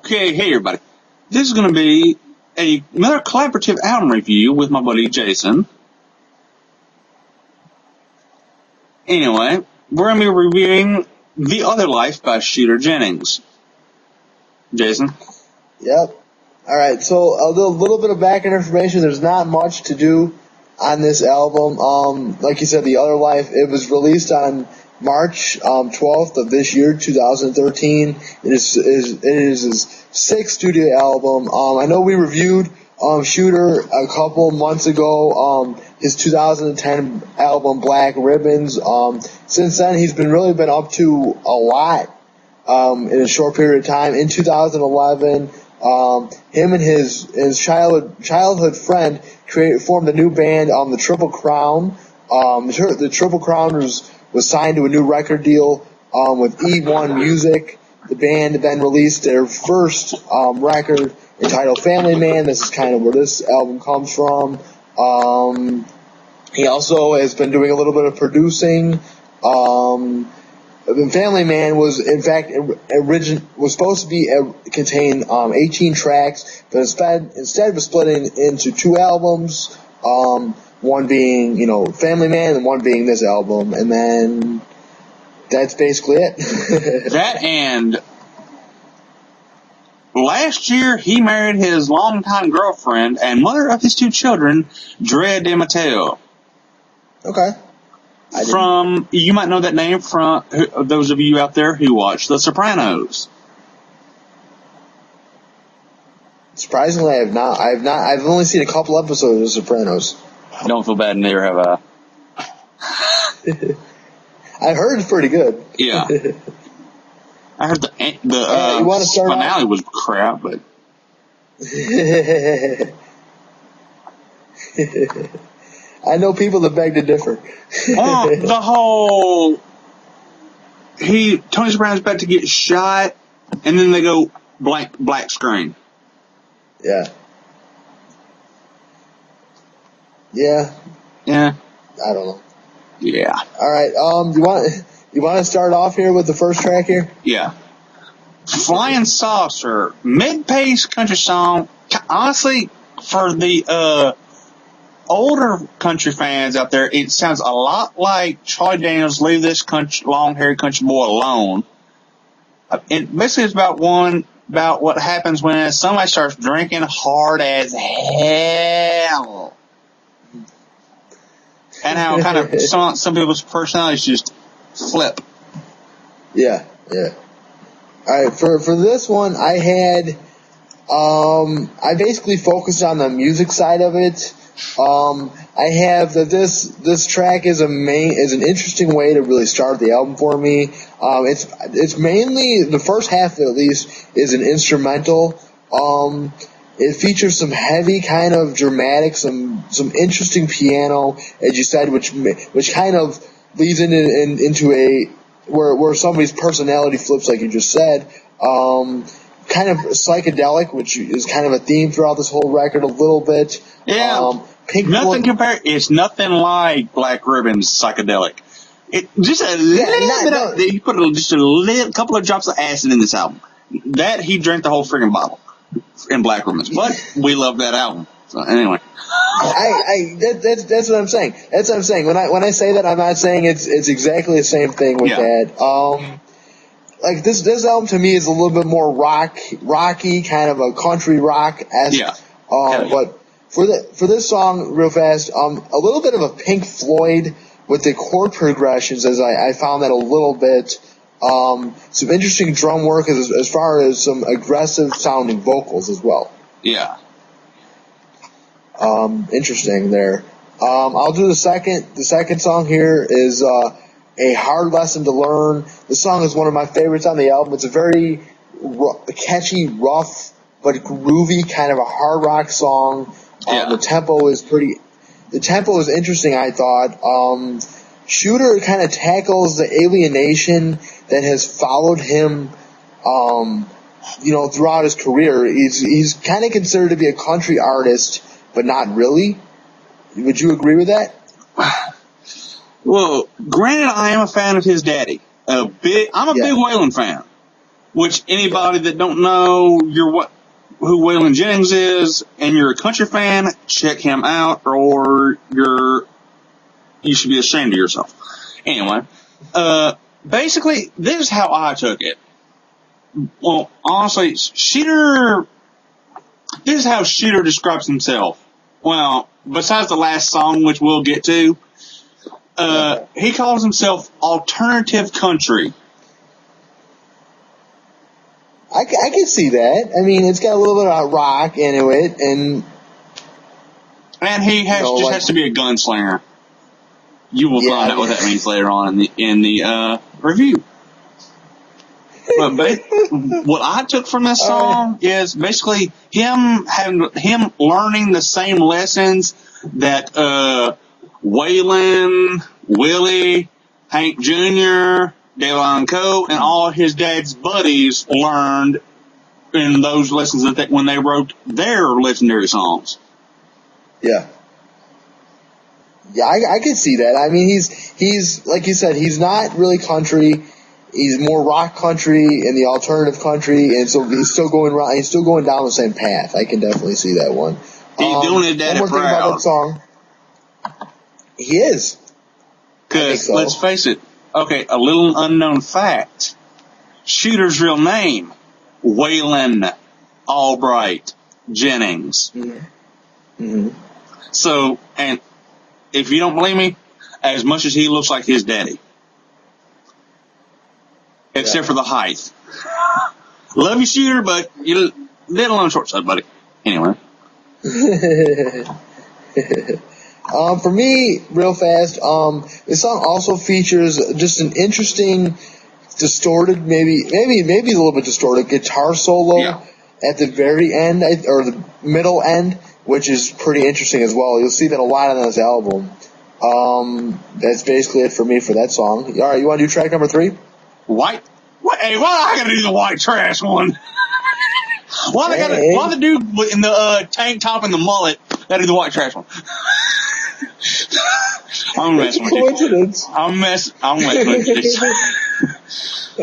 Okay, hey everybody. This is going to be another collaborative album review with my buddy Jason. Anyway, we're going to be reviewing The Other Life by Jennings. Jason? Yep. Alright, so a little bit of background information. There's not much to do on this album. Like you said, The Other Life, it was released on March 12th of this year, 2013. It is his sixth studio album. I know we reviewed Shooter a couple months ago, his 2010 album Black Ribbons. Since then, he's really been up to a lot in a short period of time. In 2011, him and his childhood friend formed a new band, the Triple Crown. The Triple Crown was signed to a new record deal with E1 Music. The band then released their first record entitled Family Man. This is kind of where this album comes from. He also has been doing a little bit of producing. Family Man was, in fact, was supposed to contain 18 tracks, but instead was split into two albums. One being, Family Man, and one being this album, and then that's basically it. That and last year he married his longtime girlfriend and mother of his two children, Drea De Matteo. Okay. You might know that name from those of you out there who watch The Sopranos. Surprisingly, I have not. I've only seen a couple episodes of The Sopranos. Don't feel bad, neither have I. I heard it's pretty good. Yeah. I heard the finale was crap, but. I know people that beg to differ. The whole Tony Soprano's about to get shot, and then they go black screen. Yeah. Yeah. Yeah. I don't know. Yeah. All right. You want to start off here with the first track here? Yeah. Flying Saucer, mid-pace country song. Honestly, for the older country fans out there, it sounds a lot like Charlie Daniels' "Leave This Long-Haired Country Boy Alone." It basically is about what happens when somebody starts drinking hard as hell. And how kind of some people's personalities just flip. Yeah. All right, for this one, I basically focused on the music side of it. I have that this track is an interesting way to really start the album for me. It's mainly the first half, at least, is an instrumental. It features some heavy kind of dramatic, some interesting piano, as you said, which kind of leads into where somebody's personality flips, like you just said. Kind of psychedelic, which is kind of a theme throughout this whole record a little bit. Yeah. It's nothing like Black Ribbon's psychedelic. You put just a couple of drops of acid in this album. That he drank the whole friggin' bottle in Black Ribbons. But we love that album. So anyway. That's what I'm saying. That's what I'm saying. When I say that, I'm not saying it's exactly the same thing with that. Like this album to me is a little bit more rocky, kind of a country rock-esque. Yeah. But for this song, real fast, a little bit of a Pink Floyd with the chord progressions, as I found that a little bit. Some interesting drum work as far as some aggressive sounding vocals as well. Yeah. Interesting there. I'll do the second. The second song here is A Hard Lesson to Learn. This song is one of my favorites on the album. It's a very catchy, rough, but groovy kind of a hard rock song. The tempo is interesting, I thought. Shooter kind of tackles the alienation that has followed him, throughout his career. He's kind of considered to be a country artist, but not really. Would you agree with that? Well, granted, I am a fan of his daddy. I'm a big Waylon fan. which anybody that don't know who Waylon Jennings is and you're a country fan, check him out or you should be ashamed of yourself. Anyway, basically, this is how I took it. Well, honestly, this is how Shooter describes himself. Well, besides the last song, which we'll get to, he calls himself alternative country. I can see that. I mean, it's got a little bit of rock into it, and he has to be a gunslinger. You will find out what that means later on in the review. But what I took from this song is basically him learning the same lessons that Waylon, Willie, Hank Jr., Delon Coe, and all his dad's buddies learned in those lessons when they wrote their legendary songs. Yeah. Yeah, I can see that. I mean, he's like you said, he's not really country. He's more rock country and the alternative country, and so he's still going down the same path. I can definitely see that one. He's doing his daddy proud. One more thing about that song. He is. Because, let's face it, okay, a little unknown fact. Shooter's real name, Waylon Albright Jennings. Mm-hmm. Mm-hmm. So, and if you don't believe me, as much as he looks like his daddy. Except for the height. Love you, Shooter, but you're a little on the short side, buddy. Anyway. For me, real fast, this song also features just an interesting, distorted, maybe a little bit distorted guitar solo at the very end, or the middle end, which is pretty interesting as well. You'll see that a lot on this album. That's basically it for me for that song. All right, you want to do track number 3? White? What? Hey, why I gotta do the white trash one? Why the dude in the tank top and the mullet gotta do the white trash one? I'm messing with you. I'm messing with you.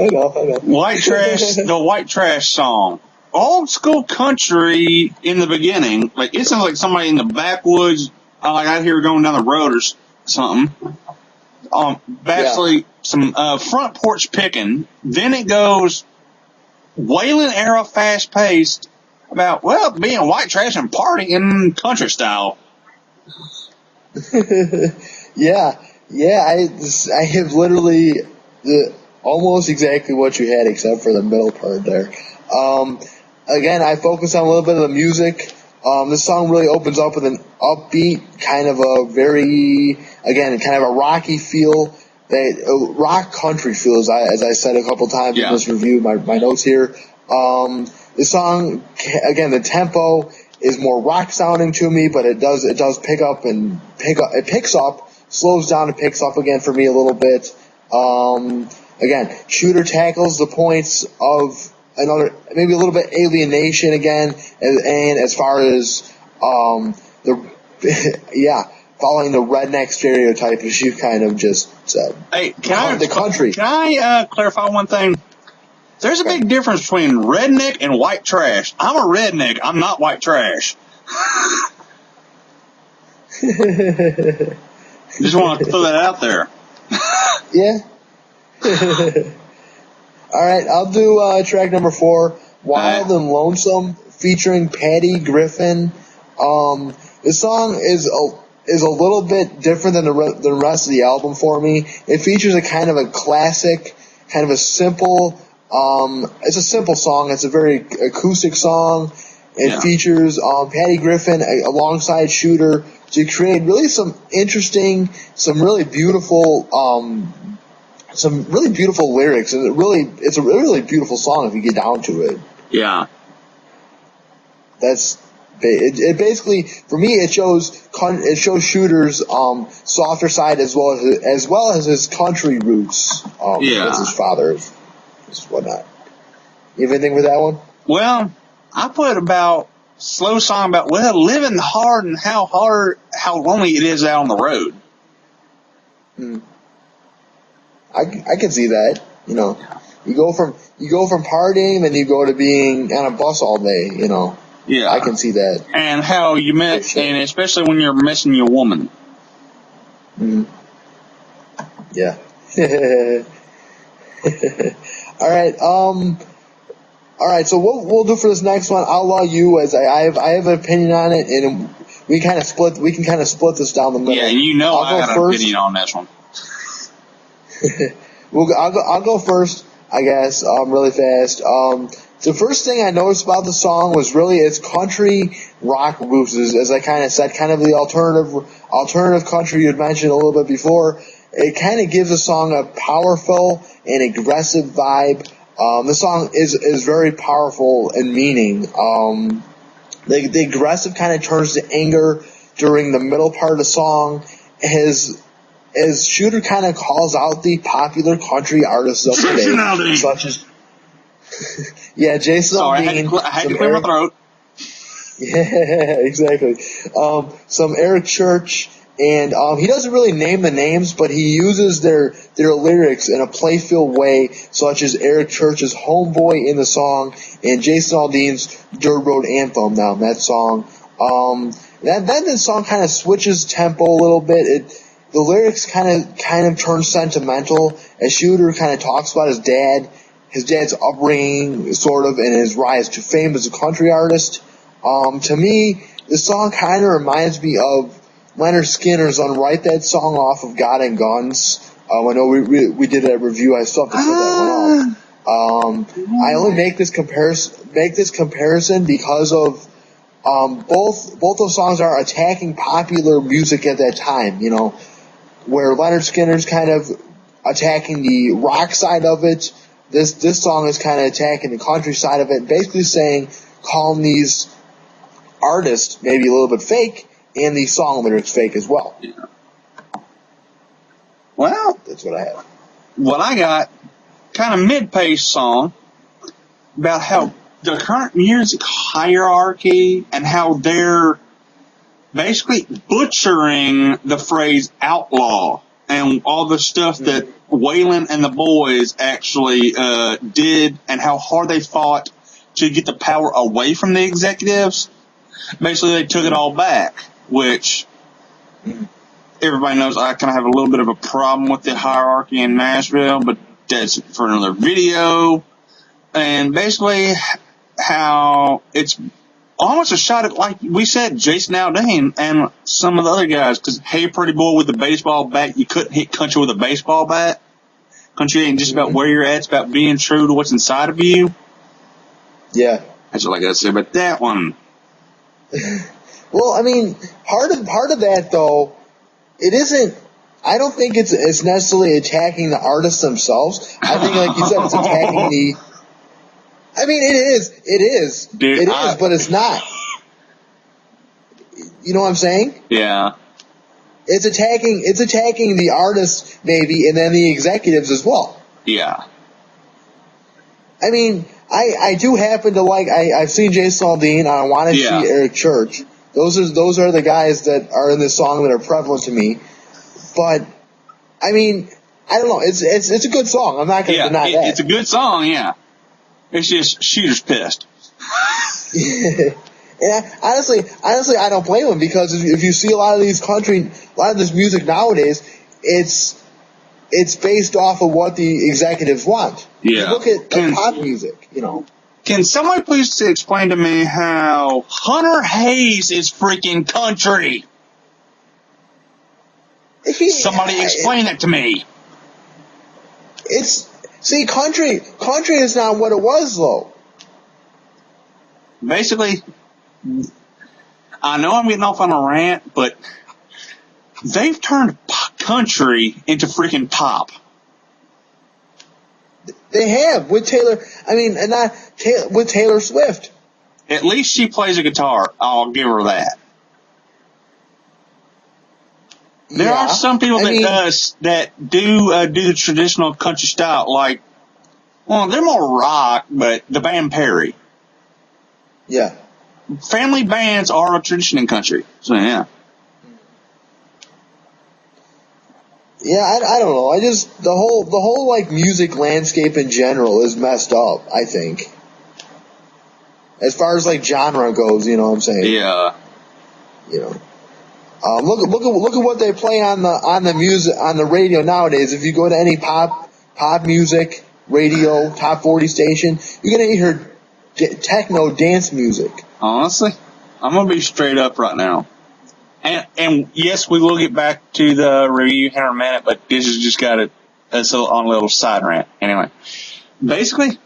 I know. White trash, the white trash song. Old school country in the beginning. Like, it sounds like somebody in the backwoods, like out here going down the road or something. Basically, some front porch picking. Then it goes Waylon era fast paced about, well, being white trash and partying country style. Yeah, I have literally almost exactly what you had, except for the middle part there. Again, I focus on a little bit of the music. This song really opens up with an upbeat, kind of a rocky feel, rock country feel, as I said a couple times in this review, my notes here. This song, again, the tempo is more rock sounding to me, but it does pick up, it picks up, slows down and picks up again for me a little bit. Again, Shooter tackles the points of maybe a little bit alienation again, and as far as following the redneck stereotype, as you kind of just said. Hey, Can I clarify one thing? There's a big difference between redneck and white trash. I'm a redneck. I'm not white trash. Just want to throw that out there. Yeah. All right, I'll do track number 4, Wild and Lonesome, featuring Patty Griffin. This song is a little bit different than the rest of the album for me. It features a kind of a classic, kind of a simple, it's a simple song. It's a very acoustic song. It features Patty Griffin alongside Shooter to create really some interesting, some really beautiful lyrics, and it's a really beautiful song if you get down to it. Yeah. It basically, for me, it shows Shooter's softer side as well as his country roots. With his father's whatnot. You have anything with that one? Well, I put slow song about living hard and how lonely it is out on the road. I can see that, You go from partying and you go to being on a bus all day. Yeah. I can see that. And how you met, sure. and especially when you're missing your woman. Mm. Yeah. All right. All right. So what we'll do for this next one, I'll allow you as I have an opinion on it, and we can kind of split this down the middle. Yeah, I got an opinion on this one. I'll go first, I guess, really fast. The first thing I noticed about the song was really its country rock roots, as I kind of said, kind of the alternative country you had mentioned a little bit before. It kind of gives the song a powerful and aggressive vibe. The song is very powerful in meaning. The aggressive kind of turns to anger during the middle part of the song. As Shooter kind of calls out the popular country artists of today, such as Jason Aldean. I had to clear my throat. Yeah, exactly. Some Eric Church, and he doesn't really name the names, but he uses their lyrics in a playful way, such as Eric Church's "Homeboy" in the song and Jason Aldean's "Dirt Road Anthem." Now that song, then the song kind of switches tempo a little bit. The lyrics kind of turn sentimental as Shooter kind of talks about his dad's upbringing, sort of, and his rise to fame as a country artist. To me, this song kind of reminds me of Leonard Skinner's "Unwrite That Song Off of God and Guns." I know we did a review. I still have to put that one up. I only make this comparison because of both those songs are attacking popular music at that time. Where Leonard Skinner's kind of attacking the rock side of it, this song is kind of attacking the country side of it, basically calling these artists maybe a little bit fake, and the song lyrics fake as well. Yeah. Well, that's what I have. What I got, kind of mid-paced song about how the current music hierarchy and how they're basically butchering the phrase outlaw and all the stuff that Waylon and the boys actually did, and how hard they fought to get the power away from the executives. Basically, they took it all back, which everybody knows I kind of have a little bit of a problem with the hierarchy in Nashville, but that's for another video. And basically how it's almost a shot at, like we said, Jason Aldean and some of the other guys, because Hey Pretty Boy with the baseball bat, you couldn't hit country with a baseball bat. Country ain't just about where you're at, it's about being true to what's inside of you. Yeah. That's all I gotta say about that one. Well, I mean, part of that though, it isn't. I don't think it's necessarily attacking the artists themselves. I think, like you said, it's attacking the. I mean, it is, Dude, but it's not. You know what I'm saying? Yeah. It's attacking the artists maybe, and then the executives as well. Yeah. I mean, I do happen to like. I've seen Jason Aldean, and I want to see Eric Church. Those are the guys that are in this song that are prevalent to me. But I mean, I don't know. It's a good song. I'm not going to deny that. It's a good song. Yeah. It's just Shooter's pissed. Yeah, honestly, I don't blame him, because if you see a lot of this music nowadays, it's based off of what the executives want. Yeah. You look at pop music, Can somebody please explain to me how Hunter Hayes is freaking country? Somebody explain that to me. Country is not what it was, though. Basically, I know I'm getting off on a rant, but they've turned country into freaking pop. They have with Taylor. I mean, and not with Taylor Swift. At least she plays a guitar. I'll give her that. There are some people that do the traditional country style, like, well, they're more rock, but the band Perry. Yeah. Family bands are a tradition in country. So, yeah. Yeah, I don't know. I just the whole like music landscape in general is messed up. I think, as far as like genre goes, you know what I'm saying? Yeah. You know, look at what they play on the music on the radio nowadays. If you go to any pop music radio top 40 station, you're gonna hear techno dance music. Honestly, I'm gonna be straight up right now. And yes, we will get back to the review here in a minute, but this has just got on a little side rant. Anyway, basically,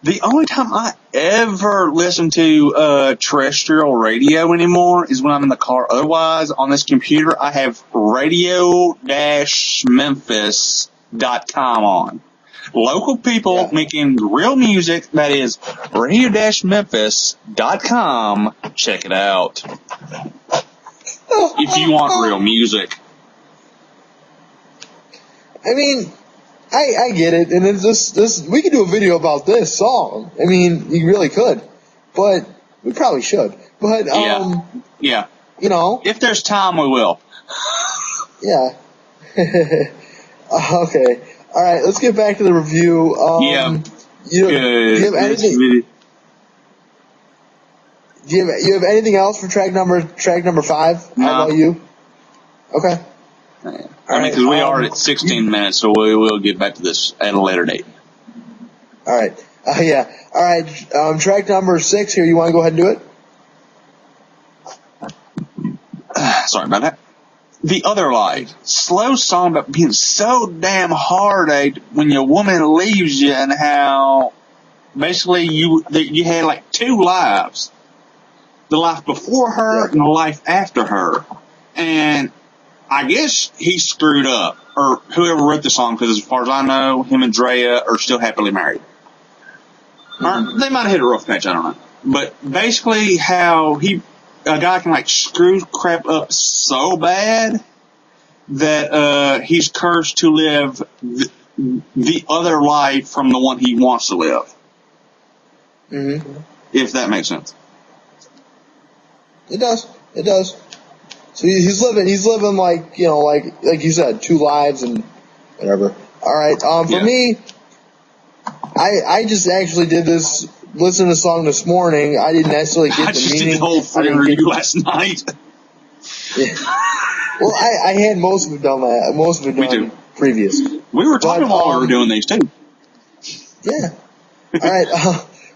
the only time I ever listen to terrestrial radio anymore is when I'm in the car. Otherwise, on this computer, I have radio-memphis.com on. Local people making real music, that is radio-memphis.com. Check it out. If you want real music. I mean, I get it, and it's this we could do a video about this song. I mean, you really could, but we probably should. But yeah. You know, if there's time, we will. Yeah. Okay. All right. Let's get back to the review. You have anything? Do you have anything else for track number 5? No. How about you? Okay. I mean, because we are at 16 minutes, so we will get back to this at a later date. All right. Yeah. All right. Track number 6 here. You want to go ahead and do it? Sorry about that. The Other Life. Slow song about being so damn heartache when your woman leaves you, and how basically you had like 2 lives. The life before her and the life after her. And I guess he screwed up, or whoever wrote the song, because as far as I know, him and Drea are still happily married. Or they might have hit a rough patch, I don't know. But basically how a guy can like screw crap up so bad that he's cursed to live the other life from the one he wants to live. Mm-hmm. If that makes sense. It does. So he's living like, you know, like you said, 2 lives and whatever. All right. For me, I just actually did this. Listened to the song this morning. I didn't necessarily get the meaning. I did the whole freaking review last night. Yeah. Well, I had most of it done. Me too. Previous. We were talking while we were doing these too. Yeah. All right.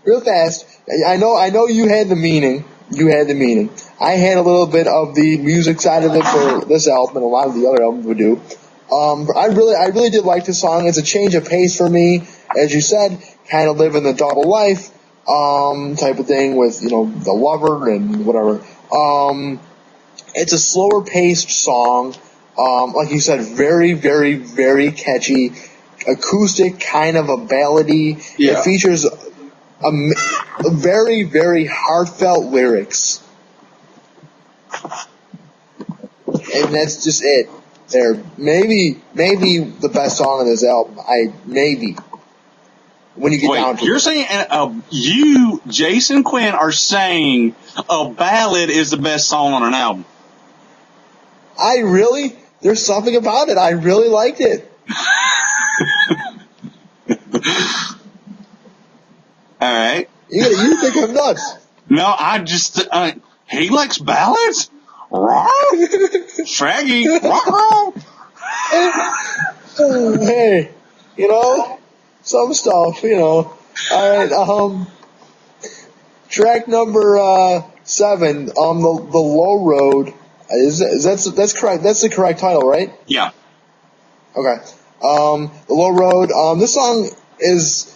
Real fast. I know you had the meaning. I had a little bit of the music side of it for this album, and a lot of the other albums would do. But I really did like this song. It's a change of pace for me, as you said, kind of living the double life type of thing with, you know, the lover and whatever. It's a slower paced song. Like you said, very, very, very catchy, acoustic, kind of a ballady. Yeah. It features a very, very heartfelt lyrics. And that's just it. There, maybe the best song on this album. When you get down to you're saying you, Jason Quinn, are saying a ballad is the best song on an album? There's something about it. I really liked it. All right. You think I'm nuts? No, I just he likes ballads. Shaggy. Hey, you know, some stuff, you know. All right. Track number 7. The Low Road. That's correct. That's the correct title, right? Yeah. Okay. The Low Road. This song is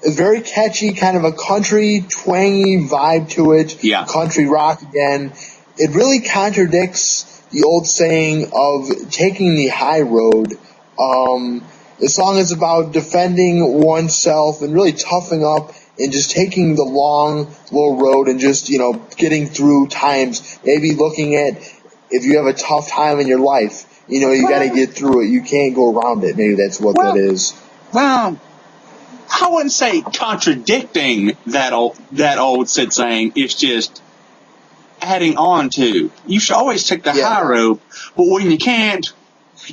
very catchy, kind of a country twangy vibe to it. Yeah. Country rock again. It really contradicts the old saying of taking the high road. The song is about defending oneself and really toughing up and just taking the long, low road and just, you know, getting through times. Maybe looking at if you have a tough time in your life, you know, you got to get through it. You can't go around it. Maybe that's what that is. Well, I wouldn't say contradicting that old said saying. It's just adding on to. You should always take the high road, but when you can't,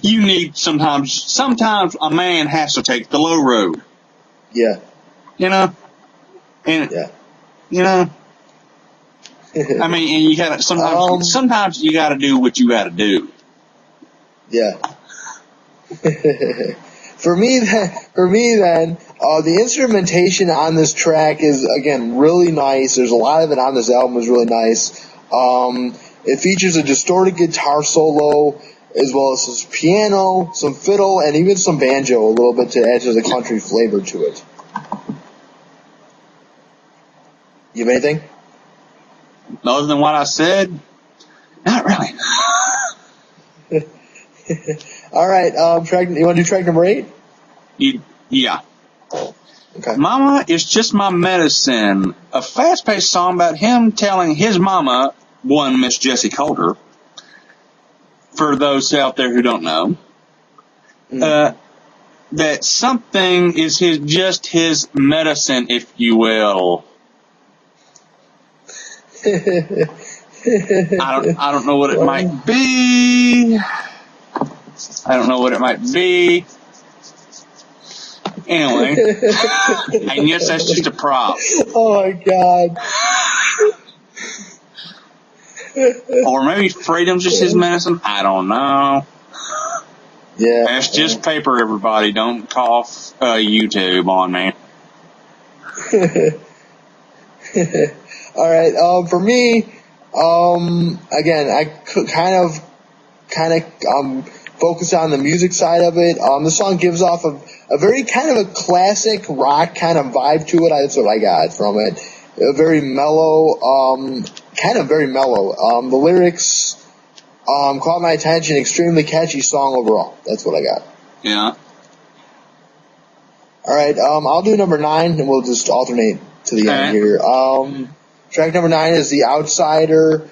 You need sometimes a man has to take the low road. Yeah. You know? And, Yeah. you know, I mean, and you gotta, sometimes you gotta do what you gotta do. Yeah. For me, then, the instrumentation on this track is, again, really nice. There's a lot of it on this album is really nice. It features a distorted guitar solo, as well as some piano, some fiddle, and even some banjo a little bit to add to the country flavor to it. You have anything? Other than what I said, not really. All right, you want to do track number 8? Yeah. Okay. Mama is Just My Medicine, a fast-paced song about him telling his mama, one Miss Jessie Coulter, for those out there who don't know, that something is just his medicine, if you will. I don't know what it might be. I don't know what it might be. Anyway, I guess that's just a prop. Oh my God. Or maybe freedom's just his medicine. I don't know. Yeah. That's just paper, everybody. Don't call YouTube on me. All right. For me, again, I could kind of focus on the music side of it. The song gives off a very kind of a classic rock kind of vibe to it. That's what I got from it. Very mellow, kind of very mellow. The lyrics caught my attention. Extremely catchy song overall. That's what I got. Yeah. All right. I'll do number 9, and we'll just alternate to the end here. Track number 9 is The Outsider.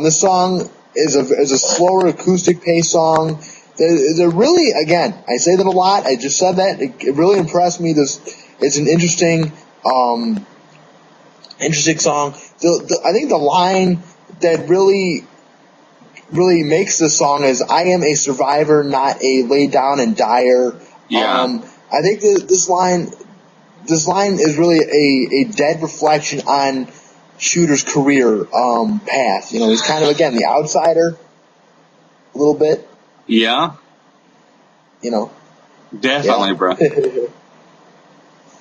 This song is a slower acoustic pace song. They're really, again, I say that a lot. I just said that. It really impressed me. It's an interesting song. I think the line that really makes this song is, "I am a survivor, not a lay down and dyer." Yeah. I think this line is really a dead reflection on Shooter's career path. You know, he's kind of, again, the outsider a little bit. Yeah. You know. Definitely, bro.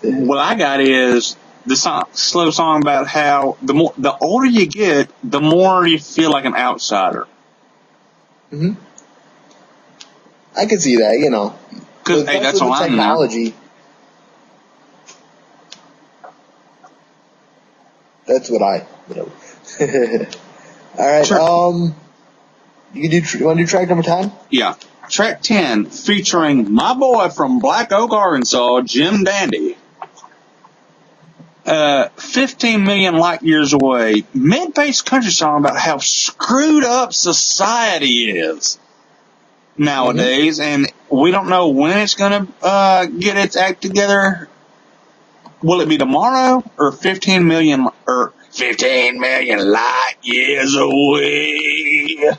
What I got is the slow song about how the older you get, the more you feel like an outsider. Mm-hmm. I can see that, you know. Because hey, that's all I know. Technology. That's what whatever. All right. Sure. You want to do track number 10? Yeah. Track 10, featuring my boy from Black Oak, Arkansas, Jim Dandy. 15 million light years away. Mid-paced country song about how screwed up society is nowadays, and we don't know when it's going to get its act together. Will it be tomorrow or 15 million light years away?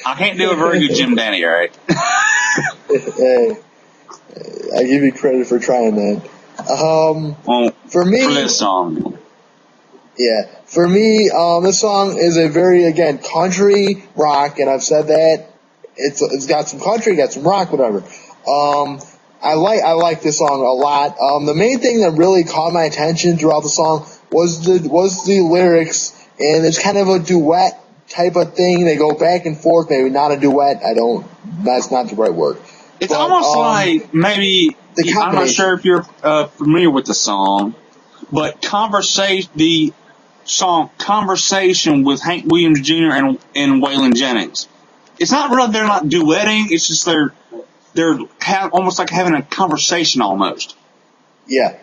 I can't do a very good Jim Dandy, all right? Hey, I give you credit for trying that. For me, for this song. Yeah, for me, this song is a very, again, country rock, and I've said that. It's got some country, got some rock, whatever. I like this song a lot. The main thing that really caught my attention throughout the song was the lyrics, and it's kind of a duet type of thing. They go back and forth, maybe not a duet. That's not the right word. It's almost like maybe, I'm not sure if you're familiar with the song, but the song Conversation with Hank Williams Jr. and Waylon Jennings. It's not really, they're not duetting, it's just they're almost like having a conversation almost. Yeah.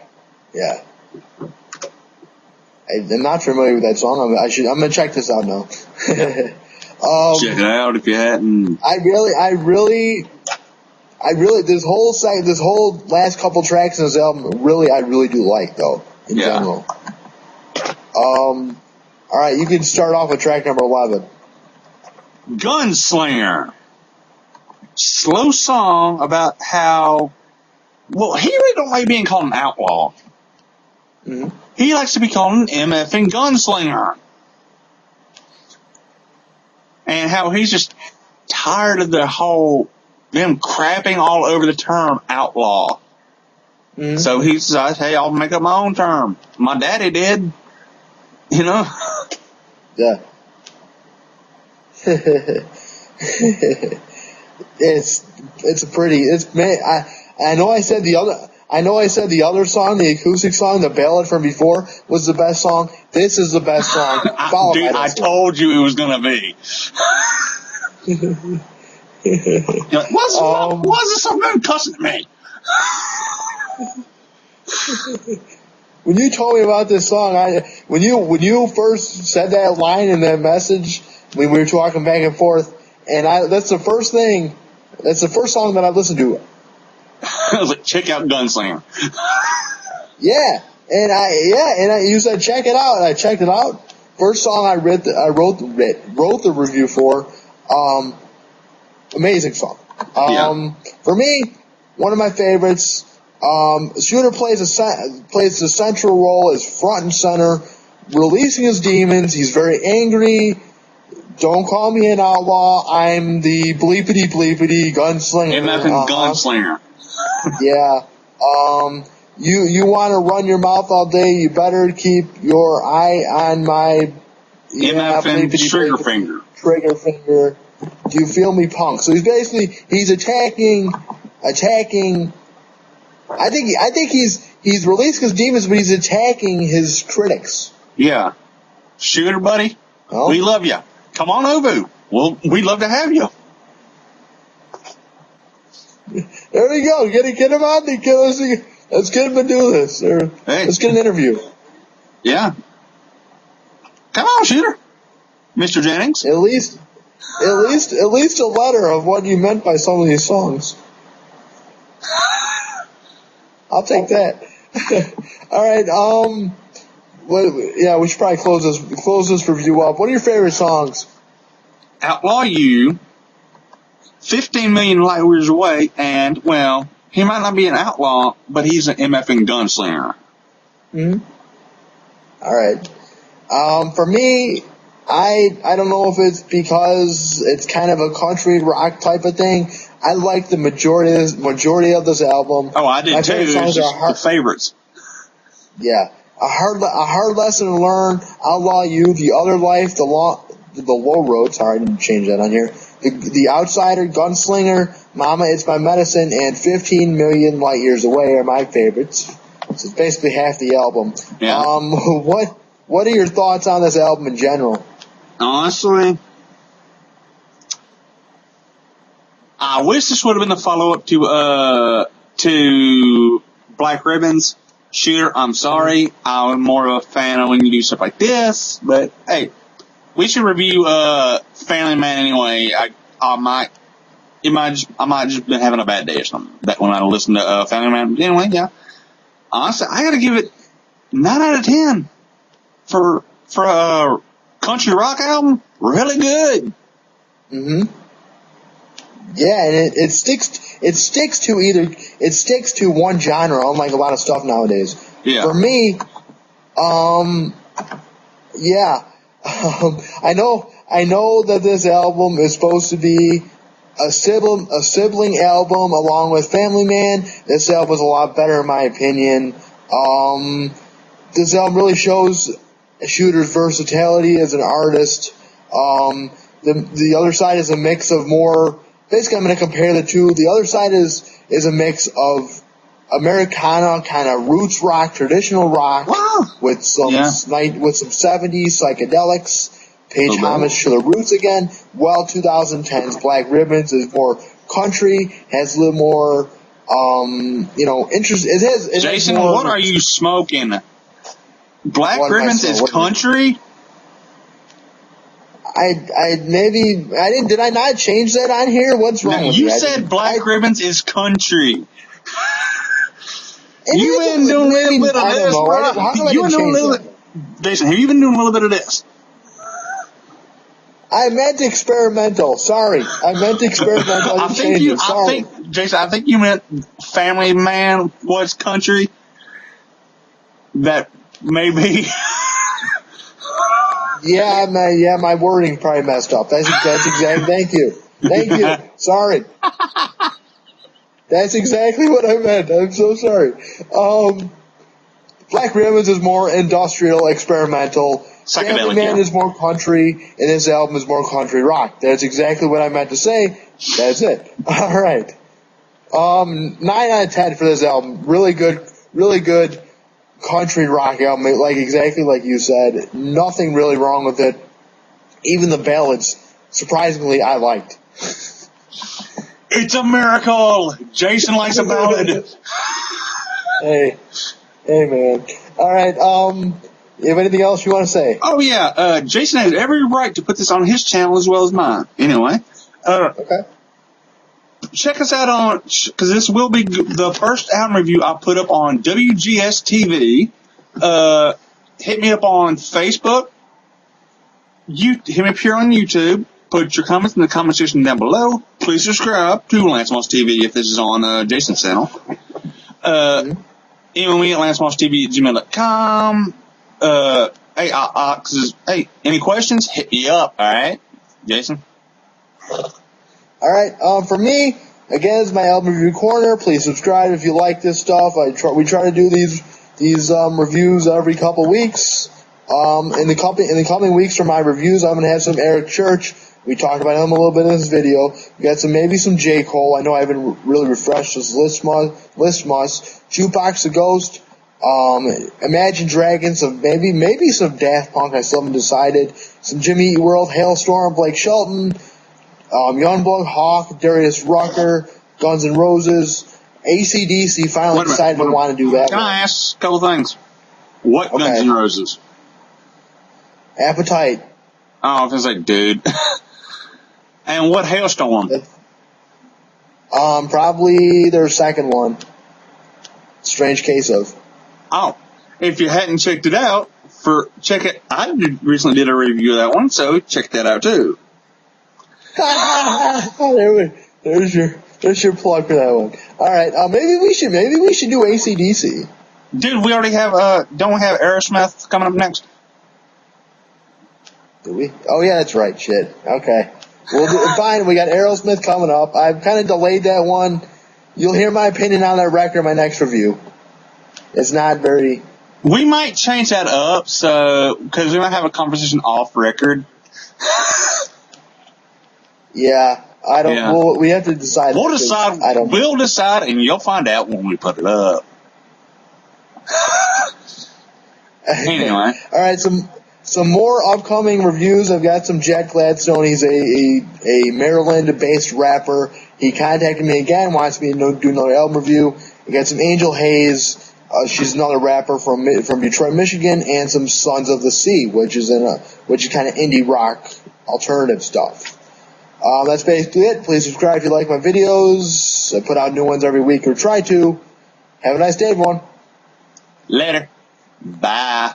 I'm not familiar with that song. I'm gonna check this out now. Check it out if you hadn't. I really this whole last couple tracks in this album I really do like, though, in general. All right, you can start off with track number 11. Gunslinger. slow song about how, well, he really don't like being called an outlaw. Mm-hmm. He likes to be called an MFing gunslinger. And how he's just tired of them crapping all over the term outlaw. Mm-hmm. So he decides, hey, I'll make up my own term. My daddy did. You know? Yeah. I know I said the other song, the acoustic song, the ballad from before was the best song. This is the best song. I told you it was gonna be. Like, why is this so good cussing at me? When you told me about this song, when you first said that line in that message, we were talking back and forth, and that's the first song that I've listened to. I was like, check out Gunslinger. Yeah, and you said check it out, and I checked it out. First song I wrote the review for. Amazing song. For me, one of my favorites. Shooter plays the central role as front and center, releasing his demons. He's very angry. Don't call me an outlaw. I'm the bleepity bleepity gunslinger. Gunslinger. Yeah. You want to run your mouth all day? You better keep your eye on my trigger finger. Trigger finger. Do you feel me, punk? So he's attacking. I think he's releasing his demons, but he's attacking his critics. Yeah. Shooter, buddy. Oh. We love you. Come on over. We'd love to have you. There we go. Get him on. Let's get him to do this. Let's get an interview. Yeah. Come on, Shooter. Mr. Jennings. At least a letter of what you meant by some of these songs. I'll take that. All right. We should probably close this review up. What are your favorite songs? Outlaw You, 15 million light years away, and, well, he might not be an outlaw, but he's an MFing gunslinger. Mm-hmm. All right. For me, I don't know if it's because it's kind of a country rock type of thing. I like the majority of this album. Oh, I did too. It's just the favorites. Yeah. A hard lesson to learn. Outlaw You, The Other Life, The Low Road. Sorry, I didn't change that on here. The Outsider, Gunslinger, Mama, It's My Medicine, and 15 Million Light Years Away are my favorites. So it's basically half the album. Yeah. What are your thoughts on this album in general? Honestly, I wish this would have been the follow-up to Black Ribbons. Shooter, I'm sorry. I'm more of a fan of when you do stuff like this, but hey, we should review Family Man anyway. I might just been having a bad day or something that when I listen to Family Man. Anyway, yeah. Honestly, I gotta give it 9 out of 10 for a country rock album. Really good. Mm-hmm. Yeah, and it sticks to one genre, unlike a lot of stuff nowadays. Yeah. For me, yeah. I know that this album is supposed to be a sibling album along with Family Man. This album is a lot better in my opinion. This album really shows Shooter's versatility as an artist. The other side is a mix of more. Basically, I'm going to compare the two. The other side is a mix of Americana, kind of roots rock, traditional rock, with some 70s psychedelics. Page homage to the roots again. Well, 2010's Black Ribbons is more country, has a little more, interest. Jason, what are you smoking? Black Ribbons is country? Did I not change that on here? What's wrong with you? You said Black Ribbons is country. You've been doing a little bit of this, bro. Jason, have you been doing a little bit of this? I meant experimental. Sorry, I meant experimental. Sorry. Jason, I think you meant Family Man was country. That maybe. My wording probably messed up. That's exactly. Thank you. Sorry. That's exactly what I meant. I'm so sorry. Black Ribbons is more industrial, experimental. Family Man is more country, and this album is more country rock. That's exactly what I meant to say. That's it. All right. 9 out of 10 for this album. Really good country rock album. Exactly like you said. Nothing really wrong with it. Even the ballads, surprisingly, I liked. It's a miracle. Jason likes a ballad. Hey, man. All right. You have anything else you want to say? Oh yeah. Jason has every right to put this on his channel as well as mine. Anyway. Okay. Check us out on, because this will be the first album review I put up on WGS TV. Hit me up on Facebook. Hit me up here on YouTube. Put your comments in the comment section down below. Please subscribe to Lance Moss TV if this is on Jason's channel. Email me at lancemosstv@gmail.com. Hey, any questions? Hit me up, alright? Jason? Alright, for me, again, it's my album review corner. Please subscribe if you like this stuff. We try to do these reviews every couple weeks. In the coming weeks for my reviews, I'm going to have some Eric Church. We talked about him a little bit in this video. We got maybe some J. Cole. I know I haven't really refreshed this list much. Jukebox the Ghost. Imagine Dragons, maybe some Daft Punk. I still haven't decided. Some Jimmy Eat World, Hailstorm, Blake Shelton, Youngblood, Hawk, Darius Rucker, Guns N' Roses, AC/DC. Finally decided I want to do that. Can I ask a couple things? What Guns N' Roses? Appetite. Oh, I was like, dude. And what Hailstorm? Probably their second one. Strange Case of. Oh, if you hadn't checked it out, I recently did a review of that one, so check that out too. There's your plug for that one. All right, maybe we should do AC/DC. Dude, we already have don't we have Aerosmith coming up next? Do we? Oh yeah, that's right. Shit. Okay. Fine. We got Aerosmith coming up. I've kind of delayed that one. You'll hear my opinion on that record in my next review. It's not very. We might change that up, because we might have a conversation off record. Yeah, I don't. Yeah. We have to decide. We'll decide. We'll decide, and you'll find out when we put it up. Anyway. All right. Some more upcoming reviews. I've got some Jet Gladstone. He's a Maryland-based rapper. He contacted me again, wants me to do another album review. We got some Angel Hayes. She's another rapper from Detroit, Michigan, and some Sons of the Sea, which is kind of indie rock alternative stuff. That's basically it. Please subscribe if you like my videos. I put out new ones every week, or try to. Have a nice day, everyone. Later. Bye.